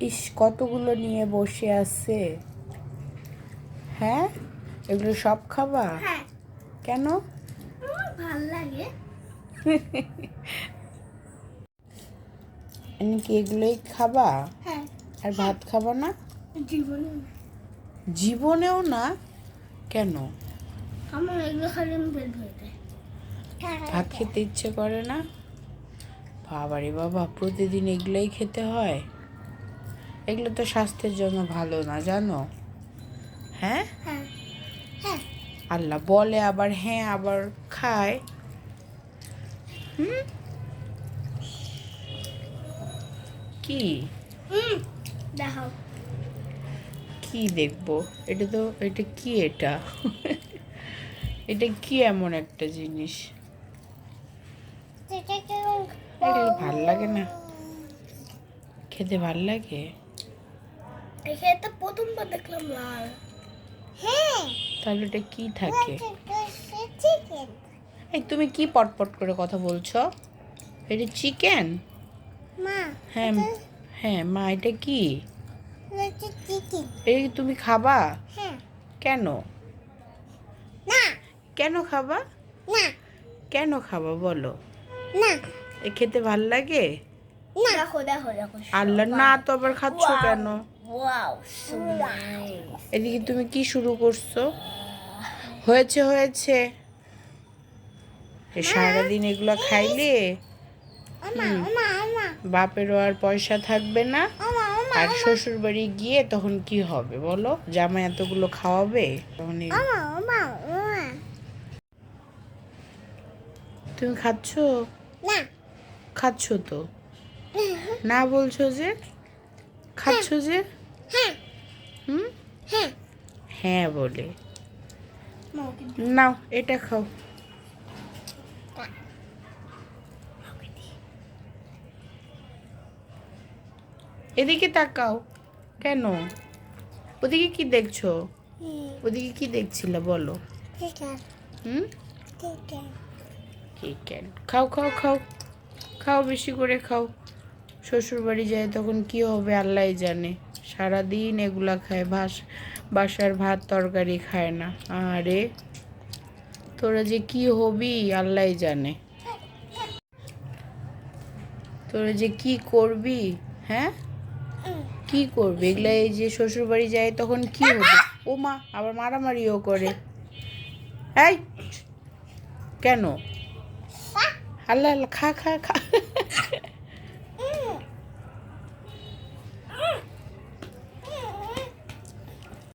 ইস, কতগুলো নিয়ে বসে আছে। হ্যাঁ, এগুলো সব খাবা? হ্যাঁ। কেন? আমার ভাল লাগে। কি এগুলোই খাবা? হ্যাঁ। আর ভাত খাবা না? জীবনে জীবনেও না? কেন? আমার এগুলো খালি পেট ভরে যায়। ভাত খেতে ইচ্ছে করে না? বাবারে বাবা, প্রতিদিন এগুলোই খেতে হয়? এগুলো তো স্বাস্থ্যের জন্য ভালো না, জানো? হ্যাঁ, হ্যাঁ হ্যাঁ। আল্লাহ বলে আবার হ্যাঁ আবার খায়। হুম, কি দেখাও। কি দেখবো? এটা কি? এটা এটা কি এমন একটা জিনিস? এগুলো ভাল লাগে না, খেতে ভাল লাগে? এখানে তো প্রথমবার দেখলাম লাল। হ্যাঁ। তাহলে এটা কি থাকে? চিকেন। এই তুমি কি পটপট করে কথা বলছো? এটা চিকেন? মা। হ্যাঁ হ্যাঁ মা, এটা কি? চিকেন। এই তুমি খাবা? হ্যাঁ। কেন? না কেন খাবা? না কেন খাবা বলো? না। এ খেতে ভাল লাগে? না। দেখো দেখো দেখো। আল্লাহ, না তো আবার খাচ্ছ কেন? Wow, so nice. এদিকে তুমি কি শুরু করছো? হয়েছে হয়েছে, সারাদিন এগুলো খাইলে বাপেরও আর পয়সা থাকবে না, আর শ্বশুর বাড়ি গিয়ে তখন কি হবে বলো? জামাই এতগুলো খাওয়াবে তখন? তুমি খাচ্ছ? না। খাচ্ছ তো? না বলছো যে? খাচ্ছ যে? হ্যাঁ হুম, হ্যাঁ। হ্যাঁ বলে। নাও এটা খাও। এদিকে তাকাও। কেন? ওদিকে কি দেখছো? ওদিকে কি দেখছিলে বলো? হুম, চিকেন খাও খাও খাও খাও, বেশি করে খাও। শ্বশুর বাড়ি যায় তখন কি হবে আল্লাহই জানে। সারাদিন এগুলা খায়, বাসার ভাত তরকারি খায় না। আরে তোরা যে কি হবি আল্লাহই জানে, তোরা যে কি করবি। হ্যাঁ, কি করবি এগুলা? এই যে শ্বশুর বাড়ি যায় তখন কি হবে? ও মা, আবার মারামারিও করে। এই কেন? আল্লাহ আল্লাহ, খা খা খা।